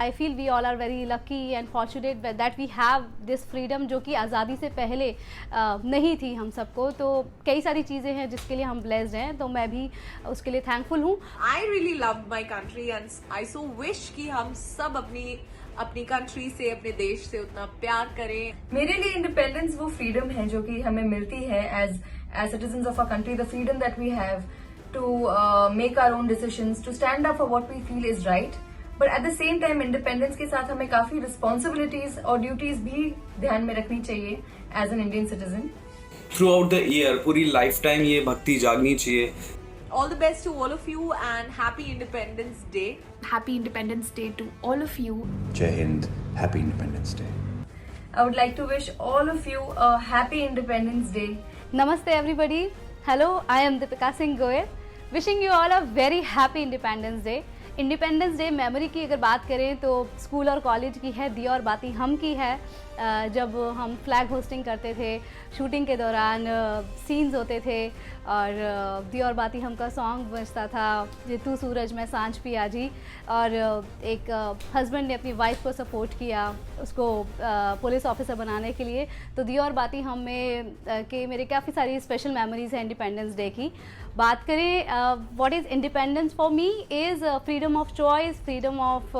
I feel we all are very lucky and fortunate that we have this freedom, जो कि आज़ादी से पहले नहीं थी हम सबको। तो कई सारी चीज़ें हैं जिसके लिए हम ब्लेस्ड हैं, तो मैं भी उसके लिए थैंकफुल हूँ। I really love my country and I so wish कि हम सब अपनी कंट्री से, अपने देश से उतना प्यार करें। मेरे लिए इंडिपेंडेंस वो फ्रीडम है जो कि हमें मिलती है as citizens of our country, the freedom that we have to make our own decisions, to stand up for what we feel is right. But at the same time independence के साथ हमें काफी रिस्पॉन्सिबिलिटीज और duties भी ध्यान में रखनी चाहिए as an Indian citizen. Throughout the year, पूरी लाइफ टाइम ये भक्ति जागनी चाहिए। All the best to all of you and happy Independence Day. Happy Independence Day to all of you. Jai Hind, happy Independence Day. I would like to wish all of you a happy Independence Day. Namaste everybody. Hello, I am Deepika Singh Goyal. Wishing you all a very happy Independence Day. Independence day memory की अगर बात करें तो school और college की है, दिया और बाती हम की है। जब हम फ्लैग होस्टिंग करते थे, शूटिंग के दौरान सीन्स होते थे और दिया और बाती हम का सॉन्ग बजता था, ये तू सूरज मैं सांझ पिया जी। और एक हस्बैंड ने अपनी वाइफ को सपोर्ट किया उसको पुलिस ऑफिसर बनाने के लिए। तो दिया और बाती हम में के मेरे काफ़ी सारी स्पेशल मेमोरीज हैं इंडिपेंडेंस डे की। बात करें what is independence for me is freedom of choice, freedom of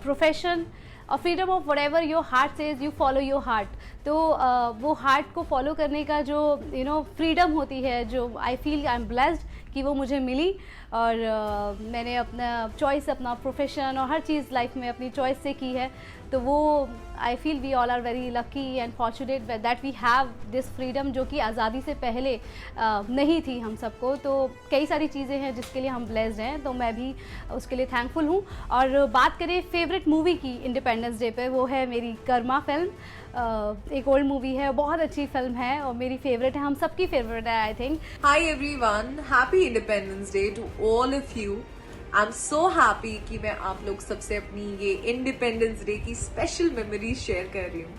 profession और freedom of whatever your heart says, you follow your heart. तो वो हार्ट को फॉलो करने का जो फ्रीडम होती है, जो I feel I am blessed कि वो मुझे मिली। और मैंने अपना चॉइस, अपना प्रोफेशन और हर चीज़ लाइफ में अपनी चॉइस से की है। तो वो I feel we all are very lucky and fortunate that we have this freedom, जो कि आज़ादी से पहले नहीं थी हम सबको। तो कई सारी चीज़ें हैं जिसके लिए हम ब्लेस्ड हैं, तो मैं भी उसके लिए थैंकफुल हूँ। और बात करें फेवरेट मूवी की इंडिपेंडेंस डे पे, वो है मेरी कर्मा फिल्म। एक ओल्ड मूवी है, बहुत अच्छी फिल्म है और मेरी फेवरेट है, हम सबकी फेवरेट है I think. Hi everyone, happy Independence Day to all of you. I'm so happy कि मैं आप लोग सबसे अपनी ये इंडिपेंडेंस डे की स्पेशल मेमोरीज शेयर कर रही हूँ।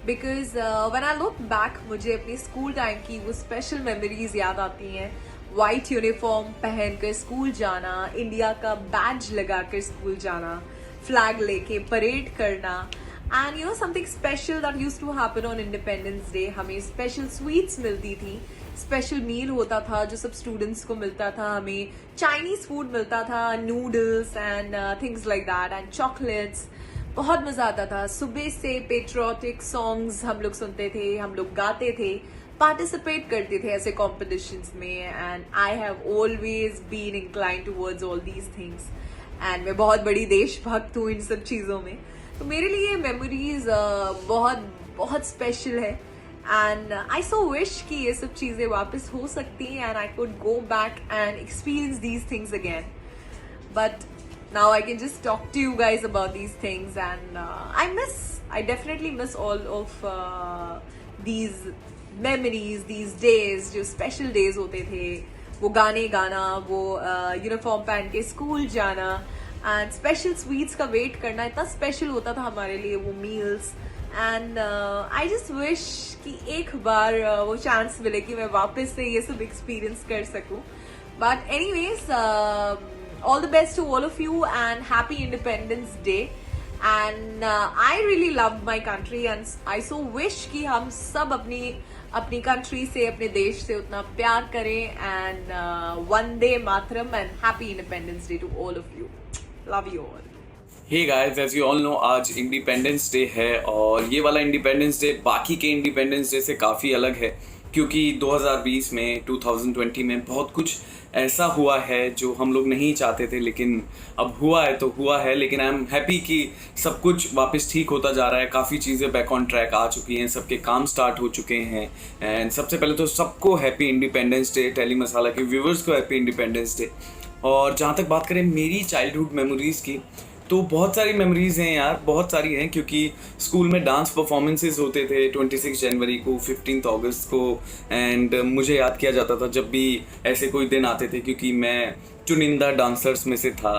Because when I look back, मुझे अपनी स्कूल टाइम की वो स्पेशल मेमोरीज याद आती हैं। वाइट यूनिफॉर्म पहनकर स्कूल जाना, इंडिया का बैज लगाकर स्कूल जाना, फ्लैग लेके परेड करना। And you know something special that used to happen on independence Day, हमें स्पेशल स्वीट्स मिलती थी, स्पेशल मील होता था जो सब स्टूडेंट्स को मिलता था। हमें चाइनीज फूड मिलता था, noodles and things like that and chocolates. बहुत मजा आता था। सुबह से पेट्रियोटिक सॉन्ग्स हम लोग सुनते थे, हम लोग गाते थे, पार्टिसिपेट करते थे ऐसे कॉम्पिटिशन्स में। And I have always been inclined towards all these things and मैं बहुत बड़ी देशभक्त हूँ इन सब चीज़ों में। तो मेरे लिए मेमोरीज बहुत बहुत स्पेशल है। एंड आई सो विश कि ये सब चीज़ें वापस हो सकती हैं and I could go back and experience these things again. But now I can just talk to you guys about these things and I definitely miss all of these memories, these days, जो special days होते थे, वो गाने गाना, वो uniform पहन के school जाना एंड स्पेशल स्वीट्स का वेट करना, इतना स्पेशल होता था हमारे लिए वो meals. And I just wish कि एक बार वो चांस मिले कि मैं वापस से ये सब एक्सपीरियंस कर सकूं। But anyways, all the best to all of you and happy Independence Day. And I really love my country and I so wish कि हम सब अपनी country से, अपने देश से उतना प्यार करें। And Vande Mataram and happy Independence Day to all of you. Love you all. Hey guys, as you all know, आज इंडिपेंडेंस डे है और ये वाला इंडिपेंडेंस डे बाकी के इंडिपेंडेंस डे से काफ़ी अलग है, क्योंकि 2020 में 2020 में बहुत कुछ ऐसा हुआ है जो हम लोग नहीं चाहते थे, लेकिन अब हुआ है तो हुआ है। लेकिन आई एम हैप्पी कि सब कुछ वापस ठीक होता जा रहा है, काफ़ी चीज़ें बैक ऑन ट्रैक आ चुकी हैं, सबके काम स्टार्ट हो चुके हैं। एंड सबसे पहले तो सबको हैप्पी इंडिपेंडेंस डे, टेली मसाला के व्यूवर्स को हैप्पी इंडिपेंडेंस डे। और जहाँ तक बात करें मेरी चाइल्डहुड मेमोरीज़ की, तो बहुत सारी मेमोरीज़ हैं यार, बहुत सारी हैं, क्योंकि स्कूल में डांस परफॉर्मेंसेस होते थे 26 जनवरी को, 15 अगस्त को। एंड मुझे याद किया जाता था जब भी ऐसे कोई दिन आते थे, क्योंकि मैं चुनिंदा डांसर्स में से था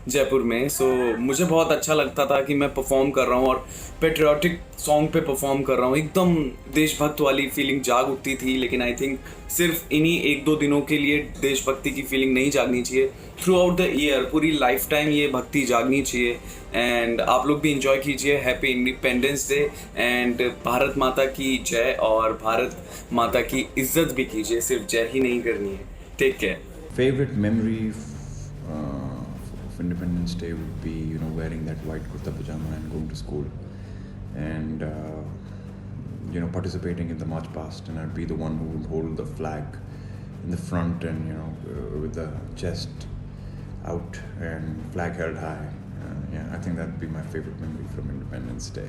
जयपुर में। सो मुझे बहुत अच्छा लगता था कि मैं परफॉर्म कर रहा हूँ और पेट्रियाटिक सॉन्ग पे परफॉर्म कर रहा हूँ, एकदम देशभक्त वाली फीलिंग जाग उठती थी। लेकिन आई थिंक सिर्फ इन्हीं 1-2 दिनों के लिए देशभक्ति की फीलिंग नहीं जागनी चाहिए, थ्रू आउट द ईयर, पूरी लाइफ टाइम ये भक्ति जागनी चाहिए। एंड आप लोग भी इंजॉय कीजिए, happy independence day, and Bharat माता की जय और भारत माता की इज्जत भी कीजिए, सिर्फ जय ही नहीं करनी है। Take care. Favorite memory of Independence Day would be, wearing that white kurta pajama and going to school, and participating in the march past, and I'd be the one who would hold the flag in the front, and with the chest out and flag held high. I think that'd be my favorite memory from Independence Day.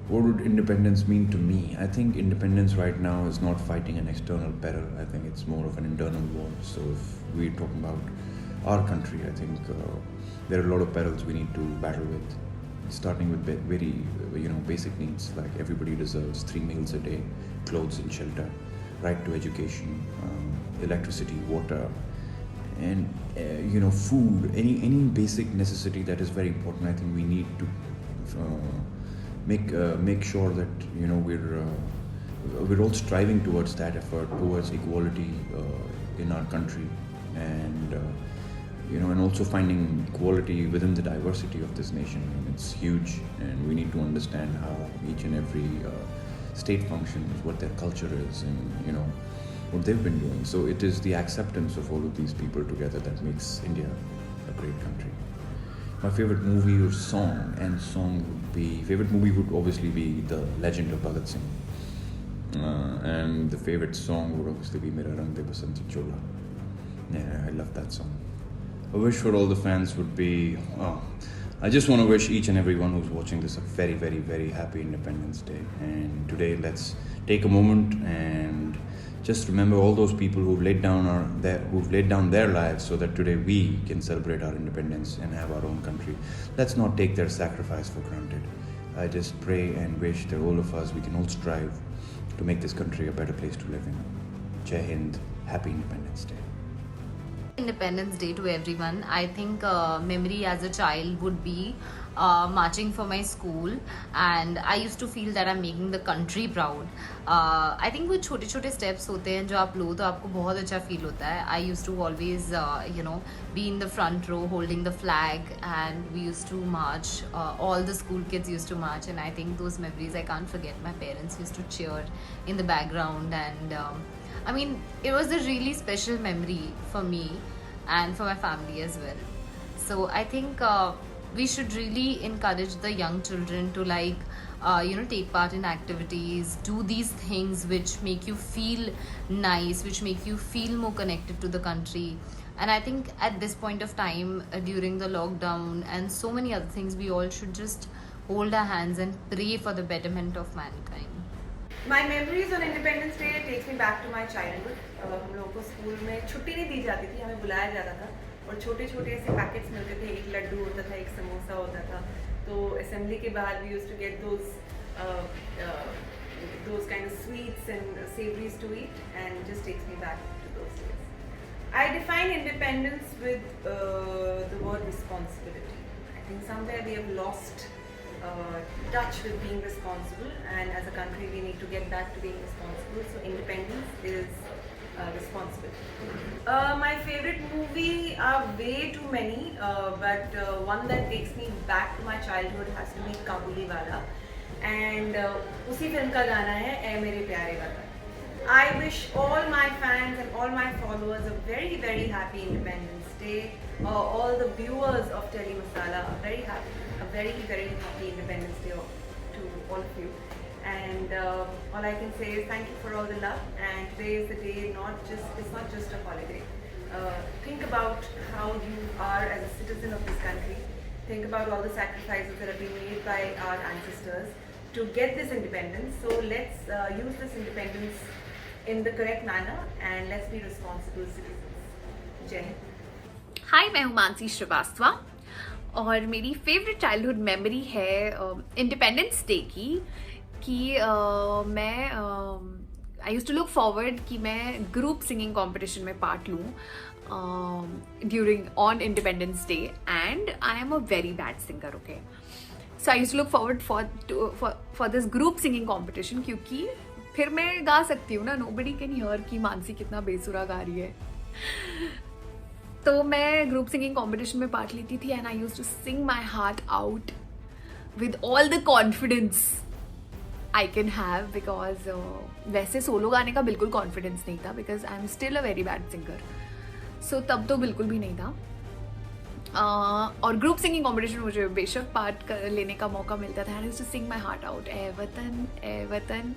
What would independence mean to me? I think independence right now is not fighting an external peril. I think it's more of an internal war. So if we're talking about our country, I think there are a lot of perils we need to battle with. Starting with very, basic needs, like everybody deserves 3 meals a day, clothes and shelter, right to education, electricity, water, and food. Any basic necessity that is very important. I think we need to make sure that we're all striving towards that effort, towards equality in our country, and and also finding equality within the diversity of this nation. It's huge, and we need to understand how each and every state functions, what their culture is, and what they've been doing. So it is the acceptance of all of these people together that makes India a great country. My favorite movie or song favorite movie would obviously be The Legend of Bhagat Singh, and the favorite song would obviously be Mera Rang De Basanti Chola. Yeah, I love that song. A wish for all the fans would be, I just want to wish each and everyone who's watching this a very, very, very happy Independence Day. And today let's take a moment and just remember all those people who've laid down their lives so that today we can celebrate our independence and have our own country. Let's not take their sacrifice for granted. I just pray and wish that all of us, we can all strive to make this country a better place to live in. Jai Hind, happy Independence Day. Independence Day to everyone. I think memory as a child would be marching for my school, and I used to feel that I'm making the country proud. I think वो छोटे छोटे steps होते हैं जो आप लो तो आपको बहुत अच्छा feel होता है. I used to always be in the front row holding the flag, and we used to march. All the school kids used to march, and I think those memories I can't forget. My parents used to cheer in the background, and I mean, it was a really special memory for me and for my family as well. So I think we should really encourage the young children to take part in activities, do these things which make you feel nice, which make you feel more connected to the country. And I think at this point of time, during the lockdown and so many other things, we all should just hold our hands and pray for the betterment of mankind. My memories on Independence Day takes me back to my childhood. हम लोगों को school में छुट्टी नहीं दी जाती थी, हमें बुलाया जाता था और छोटे छोटे ऐसे पैकेट्स मिलते थे, एक लड्डू होता था, एक समोसा होता था. तो असेंबली के बाद we used to get those kind of sweets and savories to eat, and it just takes me back to those days. I define independence with the word responsibility. I think somewhere we have lost touch with being responsible, and as a country we need to get back to being responsible. So independence is responsibility. My favorite movie are way too many, but one that takes me back to my childhood has to be Kabuliwala, and उसी film का गाना है ऐ मेरे प्यारे वतन. I wish all my fans and all my followers a very, very happy Independence Day. All the viewers of Tele Masala a very, very happy Independence Day to all of you. And all I can say is thank you for all the love. And today is the day. It's not just a holiday. Think about how you are as a citizen of this country. Think about all the sacrifices that have been made by our ancestors to get this independence. So let's use this independence in the correct manner, and let's be responsible citizens. Jai Hind. हाय, मैं हूँ मानसी श्रीवास्तवा और मेरी favourite childhood memory है Independence day की कि मैं I used to look forward कि मैं ग्रुप सिंगिंग कंपटीशन में पार्ट लूँ on Independence Day, and I am a very bad singer. Okay, so I used to look forward for this group singing competition, क्योंकि फिर मैं गा सकती हूँ ना, nobody can hear कि मानसी कितना बेसुरा गा रही है. तो मैं ग्रुप सिंगिंग कंपटीशन में पार्ट लेती थी, and I used to sing my heart out with all the confidence I can have, because वैसे सोलो गाने का बिल्कुल कॉन्फिडेंस नहीं था, because I am still a very bad singer. So तब तो बिल्कुल भी नहीं था. और ग्रुप सिंगिंग कंपटीशन मुझे बेशक पार्ट लेने का मौका मिलता था, and I used to sing my heart out, ए वतन ए वतन.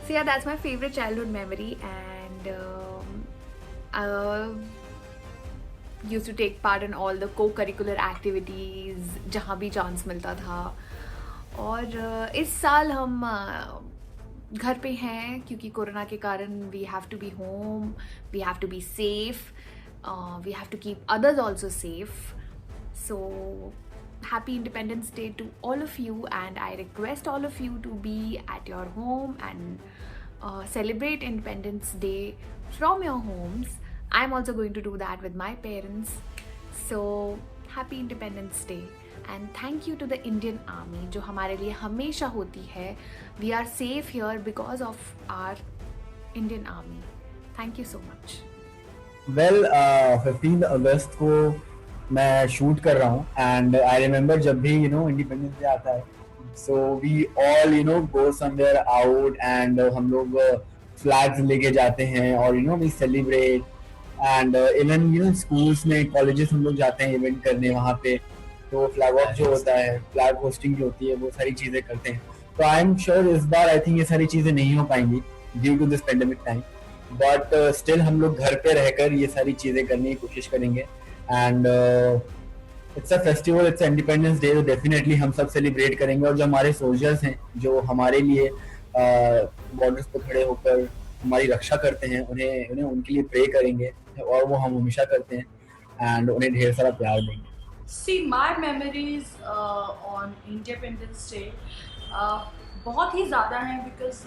So yeah that's my favourite childhood memory, and used to take part in all the co-curricular activities जहाँ भी चांस मिलता था. और इस साल हम घर पे हैं क्योंकि कोरोना के कारण we have to be home, we have to be safe, we have to keep others also safe. So happy Independence Day to all of you, and I request all of you to be at your home and celebrate Independence Day from your homes. I'm also going to do that with my parents. So happy Independence Day, and thank you to the Indian Army जो हमारे लिए हमेशा होती है. We are safe here because of our Indian Army. Thank you so much. Well, 15 अगस्त को मैं shoot कर रहा हूँ, and I remember जब भी Independence Day आता है, so we all go somewhere out, and हम लोग flags लेके जाते हैं और we celebrate. And even schools में, कॉलेजेस हम लोग जाते हैं इवेंट करने वहाँ पे, तो फ्लैग ऑफ जो होता है, फ्लैग होस्टिंग जो होती है, वो सारी चीज़ें करते हैं. तो आई एम श्योर इस बार आई थिंक ये सारी चीज़ें नहीं हो पाएंगी due to this pandemic time, but still हम लोग घर पे रहकर ये सारी चीज़ें करने की कोशिश करेंगे. And it's a festival, it's independence day, तो डेफिनेटली हम सब सेलिब्रेट करेंगे. और जो हमारे सोल्जर्स हैं जो हमारे लिए बॉर्डर्स पे खड़े होकर हमारी रक्षा करते हैं, उन्हें उनके लिए प्रे करेंगे, और वो हम हमेशा करते हैं, एंड उन्हें ढेर सारा प्यार देंगे. See, my memories on Independence Day बहुत ही ज़्यादा हैं, बिकॉज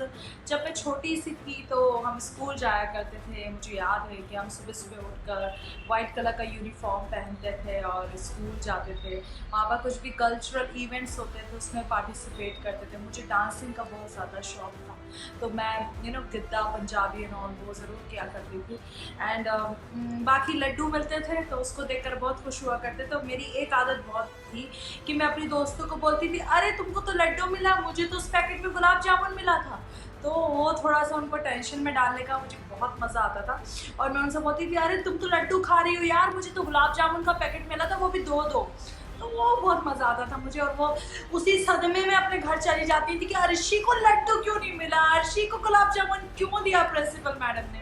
जब मैं छोटी सी थी तो हम स्कूल जाया करते थे. मुझे याद है कि हम सुबह सुबह उठकर वाइट कलर का यूनिफॉर्म पहनते थे और स्कूल जाते थे. वहाँ पर कुछ भी कल्चरल इवेंट्स होते थे उसमें पार्टिसिपेट करते थे. मुझे डांसिंग का बहुत ज़्यादा शौक था, तो मैं गिद्दा, पंजाबी एंड ऑल वो ज़रूर किया करती थी. एंड बाकी लड्डू मिलते थे तो उसको देखकर बहुत खुश हुआ करते. तो मेरी एक आदत बहुत थी कि मैं अपनी दोस्तों को बोलती थी, अरे तुमको तो लड्डू मिला, मुझे तो उस पैकेट में गुलाब जामुन मिला था. तो वो थोड़ा सा उनको टेंशन में डालने का मुझे बहुत मज़ा आता था. और मैं उनसे बोलती थी, अरे तुम तो लड्डू खा रही हो यार, मुझे तो गुलाब जामुन का पैकेट मिला था, वो भी दो. तो वो बहुत मज़ा आता था मुझे. और वो उसी सदमे में अपने घर चली जाती थी कि अर्शी को लड्डू क्यों नहीं मिला, अर्शी को गुलाब जामुन क्यों दिया प्रिंसिपल मैडम ने.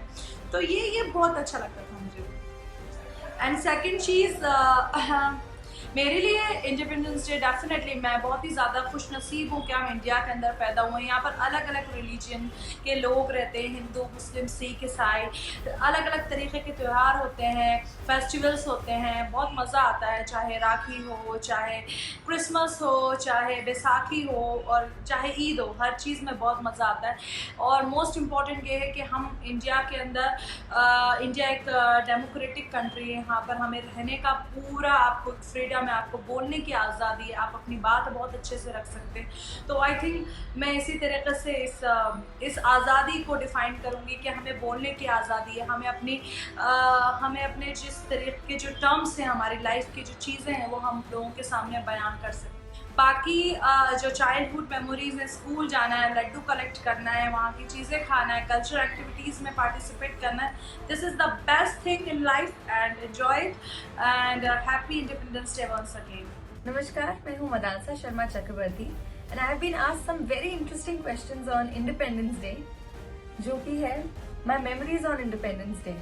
तो ये बहुत अच्छा लगता था मुझे. एंड सेकंड चीज़, मेरे लिए इंडिपेंडेंस डे डेफिनेटली, मैं बहुत ही ज़्यादा खुश नसीब हूँ कि हम इंडिया के अंदर पैदा हुए. यहाँ पर अलग अलग रिलीजन के लोग रहते हैं, हिंदू, मुस्लिम, सिख, ईसाई, अलग अलग तरीके के त्यौहार होते हैं, फेस्टिवल्स होते हैं. बहुत मज़ा आता है, चाहे राखी हो, चाहे क्रिसमस हो, चाहे बैसाखी हो, और चाहे ईद हो, हर चीज़ में बहुत मज़ा आता है. और मोस्ट इम्पॉर्टेंट ये है कि हम इंडिया के अंदर, इंडिया एक डेमोक्रेटिक कंट्री है, यहाँ पर हमें रहने का पूरा आपको फ्रीडम है, आपको बोलने की आज़ादी है, आप अपनी बात बहुत अच्छे से रख सकते हैं. तो आई थिंक मैं इसी तरीके से इस आज़ादी को डिफ़ाइन करूँगी कि हमें बोलने की आज़ादी है, हमें अपने जिस तरीके के जो टर्म्स हैं, हमारी लाइफ की जो चीज़ें हैं, वो हम लोगों के सामने बयान कर सकते. बाकी जो चाइल्डहुड मेमोरीज हैं, स्कूल जाना है, लड्डू कलेक्ट करना है, वहाँ की चीज़ें खाना है, कल्चरल एक्टिविटीज़ में पार्टिसिपेट करना है, this is the best thing in life, and enjoy it, and happy independence day once again. नमस्कार, मैं हूँ Madansa Sharma Chakravarti, and I have been asked some very interesting questions on independence day, जो कि है my memories on independence day.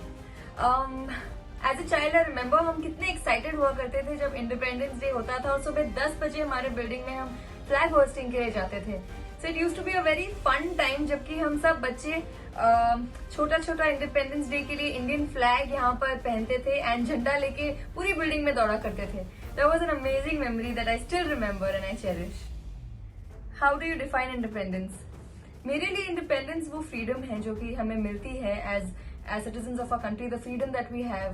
As a child I remember हम कितने excited हुआ करते थे जब इंडिपेंडेंस डे होता था और सुबह 10 बजे हमारे बिल्डिंग में हम फ्लैग होस्टिंग के लिए जाते थे. So it used to be a very fun time, जबकि हम सब बच्चे छोटा छोटा इंडिपेंडेंस डे के लिए इंडियन फ्लैग यहाँ पर पहनते थे एंड झंडा लेके पूरी बिल्डिंग में दौड़ा करते थे. That was an amazing memory that I still remember and I cherish. How do you define independence? मेरे लिए इंडिपेंडेंस वो फ्रीडम है जो कि हमें मिलती है as citizens of our country, the freedom that we have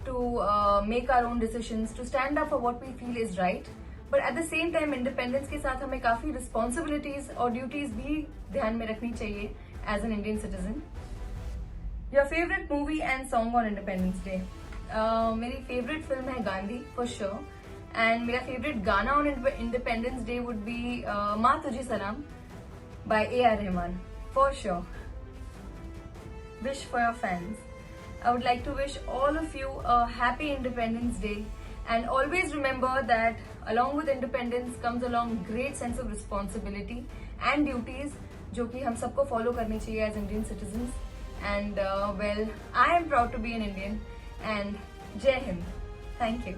to make our own decisions, to stand up for what we feel is right. But at the same time, independence के साथ हमें काफी responsibilities और duties भी ध्यान में रखनी चाहिए as an Indian citizen. Your favorite movie and song on Independence Day? मेरी favorite film है गांधी for sure. And मेरा favorite गाना on Independence Day would be माँ तुझे सलाम by A.R. Rahman for sure. Wish for your fans. I would like to wish all of you a happy Independence Day, and always remember that along with independence comes along great sense of responsibility and duties जो कि हम सबको follow करनी चाहिए as Indian citizens. And well, I am proud to be an Indian, and Jai Hind. Thank you.